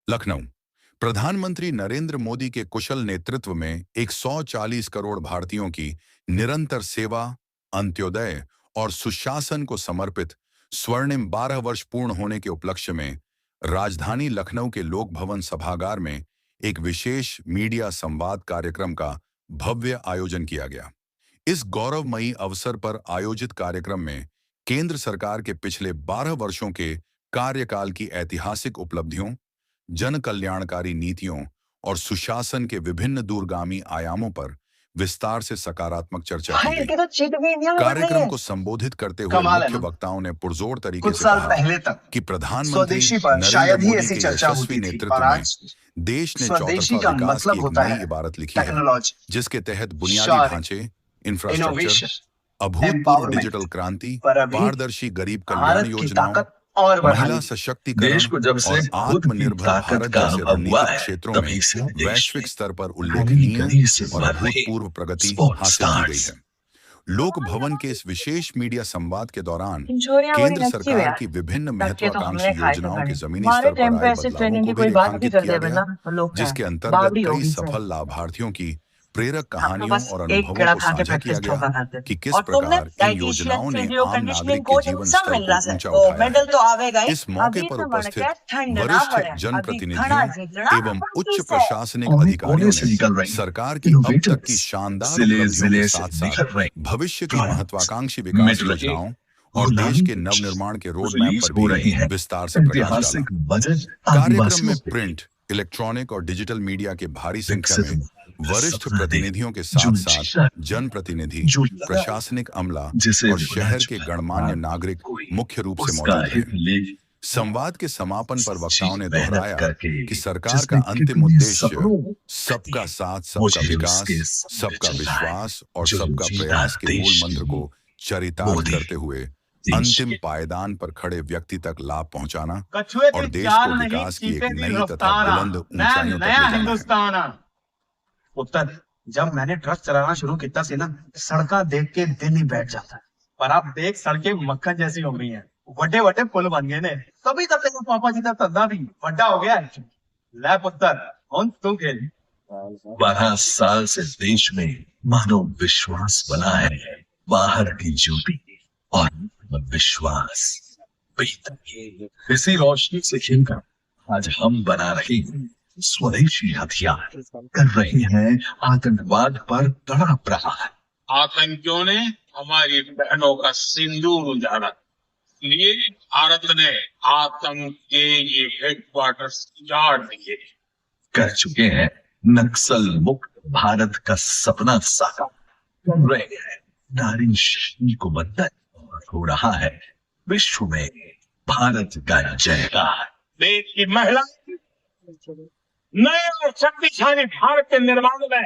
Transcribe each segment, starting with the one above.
लखनऊ। प्रधानमंत्री नरेंद्र मोदी के कुशल नेतृत्व में 140 करोड़ भारतीयों की निरंतर सेवा, अंत्योदय और सुशासन को समर्पित स्वर्णिम 12 वर्ष पूर्ण होने के उपलक्ष्य में राजधानी लखनऊ के लोक भवन सभागार में एक विशेष मीडिया संवाद कार्यक्रम का भव्य आयोजन किया गया। इस गौरवमयी अवसर पर आयोजित कार्यक्रम में केंद्र सरकार के पिछले 12 वर्षों के कार्यकाल की ऐतिहासिक उपलब्धियों, जन कल्याणकारी नीतियों और सुशासन के विभिन्न दूरगामी आयामों पर विस्तार से सकारात्मक चर्चा की गई। कार्यक्रम को संबोधित करते हुए मुख्य वक्ताओं ने पुरजोर तरीके से कहा कि प्रधानमंत्री नरेंद्र मोदी के यशस्वी नेतृत्व में देश ने चौतरफा विकास की एक नई इबारत लिखी है, जिसके तहत बुनियादी ढांचे, इंफ्रास्ट्रक्चर, अभूतपूर्व डिजिटल क्रांति, पारदर्शी गरीब कल्याण योजनाओं और महिला सशक्तिकरण और आत्मनिर्भर भारत जैसे रणनीतिक क्षेत्रों में वैश्विक स्तर पर उल्लेखनीय और अभूतपूर्व प्रगति हासिल की गई है। लोक भवन के इस विशेष मीडिया संवाद के दौरान केंद्र सरकार की विभिन्न महत्वाकांक्षी योजनाओं के जमीनी स्तर पर आए बदलावों को भी रेखांकित किया गया, जिसके अंतर्गत कई सफल लाभार्थियों की प्रेरक कहानियों और अनुभवों को साझा किया गया कि किस प्रकार इन योजनाओं ने आम नागरिक के जीवन स्तर को ऊंचा उठाया है। इस मौके पर उपस्थित वरिष्ठ जनप्रतिनिधियों एवं उच्च प्रशासनिक अधिकारियों ने सरकार की अब तक की शानदार उपलब्धियों के साथ-साथ भविष्य की महत्वाकांक्षी विकास योजनाओं और देश के नवनिर्माण के रोड मैप पर भी विस्तार से प्रकाश डाला। कार्यक्रम में प्रिंट, इलेक्ट्रॉनिक और डिजिटल मीडिया के भारी संख्या में वरिष्ठ प्रतिनिधियों के साथ साथ जनप्रतिनिधि, प्रशासनिक अमला और शहर के गणमान्य नागरिक मुख्य रूप से मौजूद हैं। संवाद के समापन पर वक्ताओं ने दोहराया कि सरकार का अंतिम उद्देश्य सबका साथ, सबका विकास, सबका विश्वास और सबका प्रयास के मूल मंत्र को चरितार्थ करते हुए अंतिम पायदान पर खड़े व्यक्ति तक लाभ पहुंचाना और देश को विकास की एक नई तथा बुलंद ऊंचाइयों तक ले जाना है। उत्तर, जब मैंने ट्रक चलाना शुरू किया से ना, सड़का देख के दिल ही बैठ जाता है। पर आप देख, सड़कें मक्खन जैसी हो गई हैं, वड्डे वड्डे पुल बन गए ने, तभी तक तेरे पापा जी का धंधा भी बड़ा हो गया है। ले पुत्र, हम तू खेल। 12 साल से देश में मानो विश्वास बना है, बाहर की ज्योति और विश्वास भीतर। इसी रोशनी से खिलकर आज हम बना रहे हैं स्वदेशी हथियार, कर रहे हैं आतंकवाद पर तड़प रहा है। आतंकियों ने हमारी बहनों का सिंदूर उजाड़ा, इसलिए भारत ने आतंक के ये हेडक्वार्टर्स उजाड़ दिए। कर चुके हैं नक्सल मुक्त भारत का सपना साकार, कर रहे हैं नारी शक्ति को बंधन, और हो रहा है विश्व में भारत का जयकार। देश की महिला नए और शक्तिशाली भारत के निर्माण में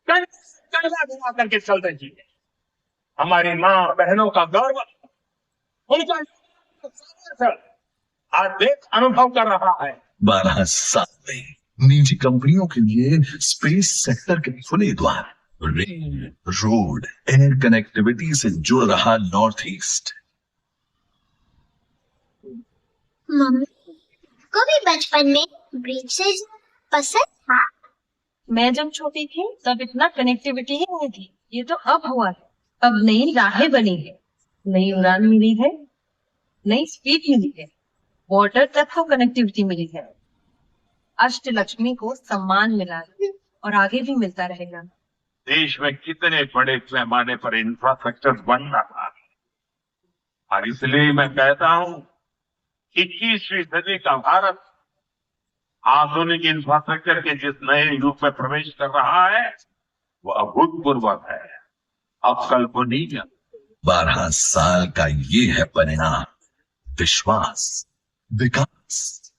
कंधा मिला करके चल रही है। हमारी माँ बहनों का गौरव, उनका आज देश अनुभव कर रहा है। 12 साल में निजी कंपनियों के लिए स्पेस सेक्टर के खुले द्वार, रेल, रोड, एयर कनेक्टिविटी से जुड़ रहा नॉर्थ ईस्ट। मम्मी को भी बचपन में ब्रिज पसंद था। मैं जब छोटी थी तब इतना कनेक्टिविटी ही नहीं थी, ये तो अब हुआ है। अब नई राहें बनी है, नई उड़ान मिली है, नई स्पीड मिली है, वाटर तक को कनेक्टिविटी मिली है। अष्टलक्ष्मी को सम्मान मिला है और आगे भी मिलता रहेगा। देश में कितने बड़े पैमाने पर इंफ्रास्ट्रक्चर बन रहा है, और इसलिए मैं कहता हूँ 21वीं सदी का भारत आधुनिक इंफ्रास्ट्रक्चर के जिस नए युग में प्रवेश कर रहा है, वो अभूतपूर्व है, अकल्पनीय। 12 साल का ये है परिणाम, विश्वास, विकास,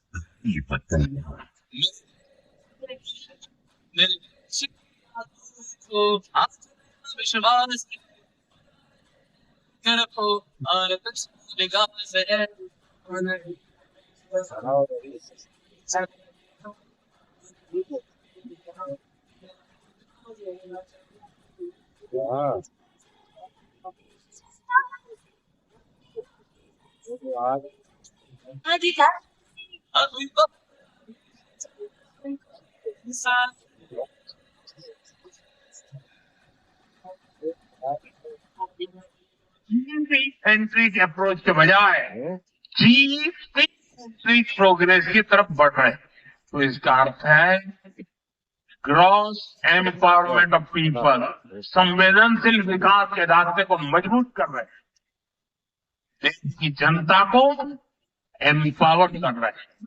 सेंट्रिक अप्रोच के बजाय जी सेंट्रिक प्रोग्रेस की तरफ बढ़ रहे हैं। तो इसका अर्थ है ग्रॉस एम्पावरमेंट ऑफ पीपल, संवेदनशील विकास के रास्ते को मजबूत कर रहे हैं, देश की जनता को एम्पावर कर रहे हैं।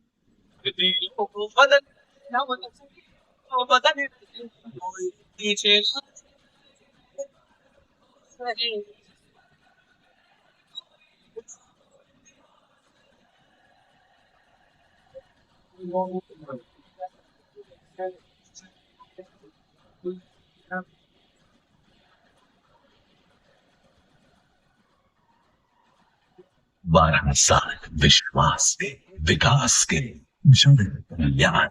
बारह साल विश्वास के, विकास के, जन कल्याण